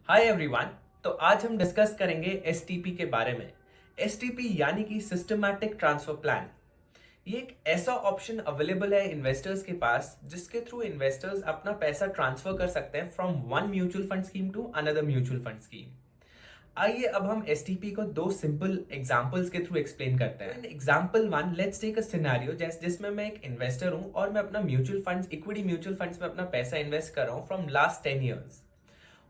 Hi everyone. तो आज हम डिस्कस करेंगे एसटीपी के बारे में। एसटीपी यानी कि सिस्टमैटिक ट्रांसफर प्लान। ये एक ऐसा ऑप्शन अवेलेबल है इन्वेस्टर्स के पास जिसके थ्रू इन्वेस्टर्स अपना पैसा ट्रांसफर कर सकते हैं from one mutual fund scheme to another mutual fund scheme. आइए अब हम एसटीपी को दो सिंपल एग्जांपल्स के थ्रू एक्सप्लेन करते हैं। Example one, let's take a scenario जिसमें मैं एक इन्वेस्टर हूं और मैं अपना mutual funds, equity mutual funds में अपना पैसा इन्वेस्ट कर रहा हूं फ्रॉम लास्ट 10 ईयर्स।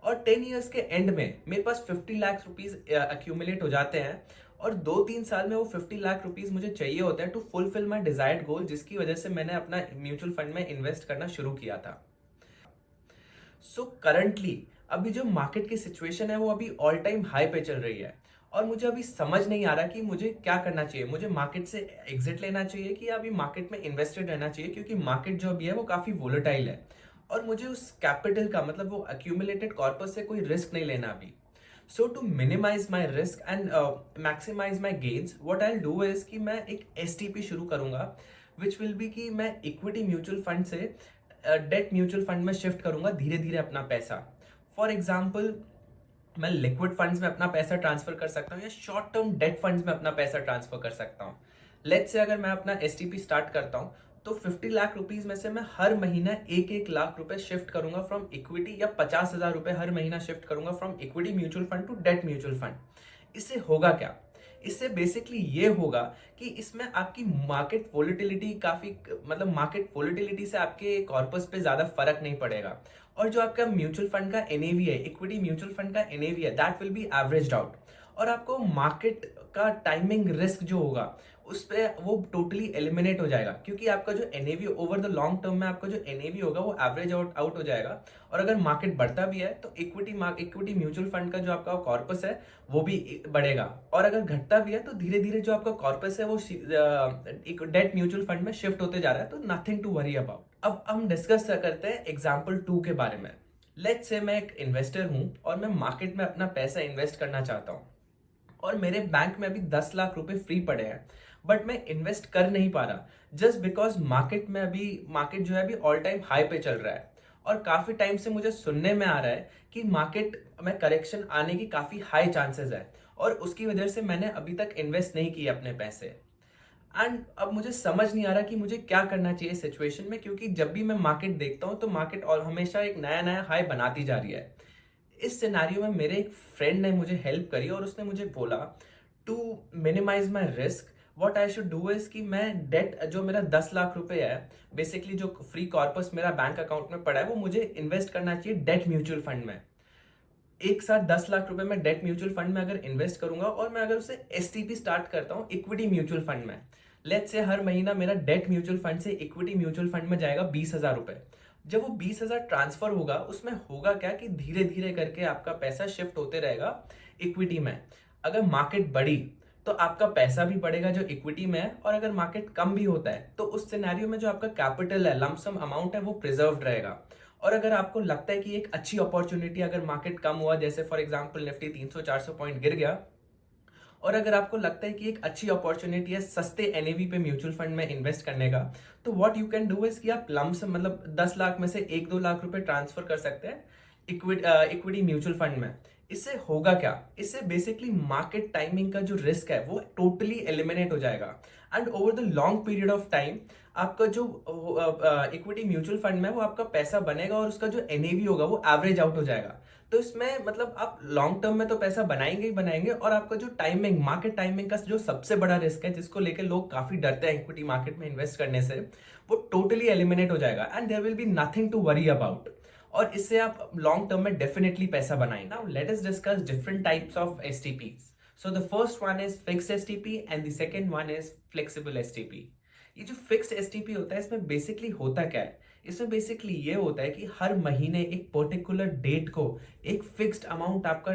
और 10 ईयर्स के एंड में मेरे पास 50 लाख रुपीज अक्यूमुलेट हो जाते हैं और 2-3 साल में वो 50 लाख रुपीज मुझे चाहिए होते हैं टू फुलफिल माई डिजायर्ड गोल, जिसकी वजह से मैंने अपना म्यूचुअल फंड में इन्वेस्ट करना शुरू किया था। सो करंटली अभी जो मार्केट की सिचुएशन है वो अभी ऑल टाइम हाई पे चल रही है और मुझे अभी समझ नहीं आ रहा कि मुझे क्या करना चाहिए। मुझे मार्केट से एग्जिट लेना चाहिए कि अभी मार्केट में इन्वेस्टेड रहना चाहिए, क्योंकि मार्केट जो अभी है वो काफी वोलेटाइल है और मुझे उस कैपिटल का मतलब वो अक्यूमुलेटेड कॉर्पस से कोई रिस्क नहीं लेना अभी। So to minimise my risk and maximise my gains, what I will do is कि मैं एक एसटीपी शुरू करूंगा विच विल बी कि मैं इक्विटी म्यूचुअल फंड से डेट म्यूचुअल फंड में शिफ्ट करूंगा धीरे धीरे अपना पैसा। फॉर एग्जाम्पल, मैं लिक्विड फंड्स में अपना पैसा ट्रांसफर कर सकता हूँ या शॉर्ट टर्म डेट फंड्स में अपना पैसा ट्रांसफर कर सकता हूँ। लेट्स से अगर मैं अपना एसटीपी स्टार्ट करता हूँ तो 50 लाख रुपीज में से मैं हर महीना 1-1 लाख रुपए शिफ्ट करूंगा फ्रॉम इक्विटी, या 50,000 रुपए हर महीना शिफ्ट करूंगा from equity mutual fund to debt mutual fund. इससे होगा क्या? इससे बेसिकली ये होगा कि इसमें आपकी मार्केट वोलेटिलिटी काफी, मतलब मार्केट वोलेटिलिटी से आपके कॉर्पस पे ज्यादा फर्क नहीं पड़ेगा और जो आपका म्यूचुअल फंड का एनएवी है, इक्विटी म्यूचुअल फंड का एनएवी है, that will be averaged out. और आपको मार्केट का टाइमिंग रिस्क जो होगा उस पे वो टोटली एलिमिनेट हो जाएगा, क्योंकि आपका जो NAV over the long term में आपका जो एनएवी होगा वो एवरेज आउट हो जाएगा। और अगर मार्केट बढ़ता भी है तो इक्विटी म्यूचुअल फंड का जो आपका कॉर्पस है वो भी बढ़ेगा, और अगर घटता भी है तो धीरे धीरे जो आपका कॉर्पस है वो डेट म्यूचुअल फंड में शिफ्ट होते जा रहा है। तो नथिंग टू वरी अबाउट। अब हम डिस्कस करते हैं एग्जाम्पल 2 के बारे में। लेट्स से मैं एक इन्वेस्टर हूं और मैं मार्केट में अपना पैसा इन्वेस्ट करना चाहता हूं और मेरे बैंक में अभी 10 लाख रुपए फ्री पड़े हैं, बट मैं इन्वेस्ट कर नहीं पा रहा जस्ट बिकॉज मार्केट जो है अभी ऑल टाइम हाई पे चल रहा है और काफी टाइम से मुझे सुनने में आ रहा है कि मार्केट में करेक्शन आने की काफी हाई चांसेस है और उसकी वजह से मैंने अभी तक इन्वेस्ट नहीं किए अपने पैसे। एंड अब मुझे समझ नहीं आ रहा कि मुझे क्या करना चाहिए सिचुएशन में, क्योंकि जब भी मैं मार्केट देखता हूँ तो मार्केट और हमेशा एक नया नया हाई बनाती जा रही है। इस सिनेरियो में मेरे एक फ्रेंड ने मुझे हेल्प करी और उसने मुझे बोला to minimise my risk what I should do is कि मैं डेट, जो मेरा 10 लाख रुपए है, बेसिकली जो फ्री कॉर्पस मेरा बैंक अकाउंट में पड़ा है, वो मुझे इन्वेस्ट करना चाहिए डेट म्यूचुअल फंड में। एक साथ 10 लाख रुपए मैं डेट म्यूचुअल फंड में अगर इन्वेस्ट करूंगा और मैं अगर उसे एसटीपी स्टार्ट करता हूँ इक्विटी म्यूचुअल फंड में, लेट्स से हर महीना मेरा डेट म्यूचुअल फंड से इक्विटी म्यूचुअल फंड में जाएगा 20,000 रुपए। जब वो 20,000 ट्रांसफर होगा उसमें होगा क्या कि धीरे धीरे करके आपका पैसा शिफ्ट होते रहेगा इक्विटी में। अगर मार्केट बढ़ी तो आपका पैसा भी बढ़ेगा जो इक्विटी में है, और अगर मार्केट कम भी होता है तो उस सिनेरियो में जो आपका कैपिटल है, लमसम अमाउंट है, वो प्रिजर्व्ड रहेगा। और अगर आपको लगता है कि एक अच्छी अपॉर्चुनिटी, अगर मार्केट कम हुआ, जैसे फॉर एग्जांपल निफ्टी 300-400 पॉइंट गिर गया, और अगर आपको लगता है कि एक अच्छी अपॉर्चुनिटी है सस्ते एनएवी पे म्यूचुअल फंड में इन्वेस्ट करने का, तो what you can do is कि आप लमसम मतलब 10 लाख में से 1-2 लाख रुपए ट्रांसफर कर सकते हैं इक्विटी म्यूचुअल फंड में। इससे होगा क्या? इससे बेसिकली मार्केट टाइमिंग का जो रिस्क है वो टोटली एलिमिनेट हो जाएगा and over the long period of time आपका जो इक्विटी म्यूचुअल फंड में वो आपका पैसा बनेगा और उसका जो एनएवी होगा वो एवरेज आउट हो जाएगा। तो इसमें मतलब आप लॉन्ग टर्म में तो पैसा बनाएंगे ही बनाएंगे, और आपका जो टाइमिंग, मार्केट टाइमिंग का जो सबसे बड़ा रिस्क है जिसको लेकर लोग काफी डरते हैं इक्विटी मार्केट में इन्वेस्ट करने से, वो टोटली एलिमिनेट हो जाएगा and there will be nothing to worry about. और इससे आप लॉन्ग टर्म में डेफिनेटली पैसा बनाएंगे। Now let us discuss different types of STPs. So the first one is fixed STP and the second one is flexible STP. ये जो fixed STP होता है इसमें बेसिकली होता क्या है? इसमें बेसिकली ये होता है कि हर महीने एक पर्टिकुलर डेट को एक फिक्स्ड अमाउंट आपका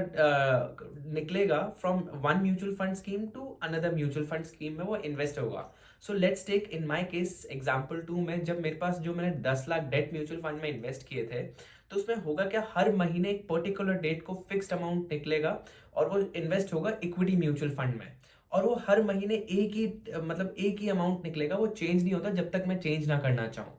निकलेगा from one mutual fund scheme to another mutual fund scheme में वो इन्वेस्ट होगा। So let's take in my case example 2 में, जब मेरे पास जो मैंने 10 लाख डेट म्यूचुअल फंड में इन्वेस्ट किए थे, तो उसमें होगा क्या, हर महीने एक पर्टिकुलर डेट को फिक्स्ड अमाउंट निकलेगा और वो इन्वेस्ट होगा इक्विटी म्यूचुअल फंड में। और वो हर महीने एक ही अमाउंट निकलेगा, वो चेंज नहीं होता जब तक मैं चेंज ना करना चाहूँ।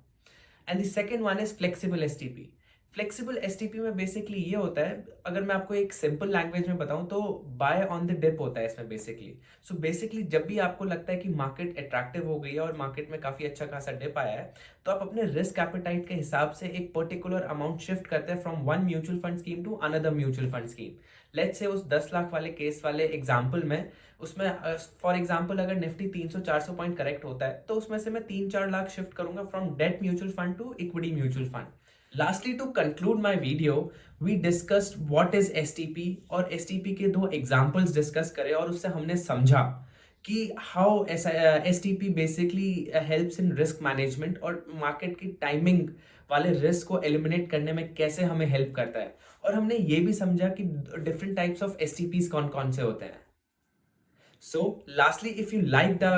And the second one is flexible STP. Flexible STP में बेसिकली ये होता है, अगर मैं आपको एक सिंपल लैंग्वेज में बताऊं तो बाय ऑन द डिप होता है इसमें बेसिकली। सो बेसिकली जब भी आपको लगता है कि मार्केट अट्रैक्टिव हो गई है और मार्केट में काफी अच्छा खासा डिप आया है, तो आप अपने रिस्क एपेटाइट के हिसाब से एक पर्टिकुलर अमाउंट शिफ्ट करते हैं from one mutual fund scheme to another mutual fund scheme. Let's से उस 10 लाख वाले केस वाले एग्जाम्पल में, उसमें फॉर एग्जाम्पल अगर निफ्टी 300-400 पॉइंट करेक्ट होता है तो उसमें से मैं 3-4 लाख शिफ्ट करूंगा from debt mutual fund to equity mutual fund. Lastly, to conclude my video, we discussed what is STP और STP के दो एग्जाम्पल्स डिस्कस करे और उससे हमने समझा कि how STP basically helps in risk management और मार्केट की टाइमिंग वाले रिस्क को एलिमिनेट करने में कैसे हमें हेल्प करता है। और हमने ये भी समझा कि डिफरेंट टाइप्स ऑफ STPs कौन कौन से होते हैं। So, lastly, if you like the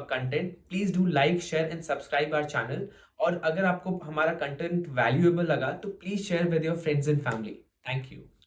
content, please do like, share and subscribe our channel. और अगर आपको हमारा कंटेंट वैल्यूएबल लगा तो please share with your friends and family. Thank you.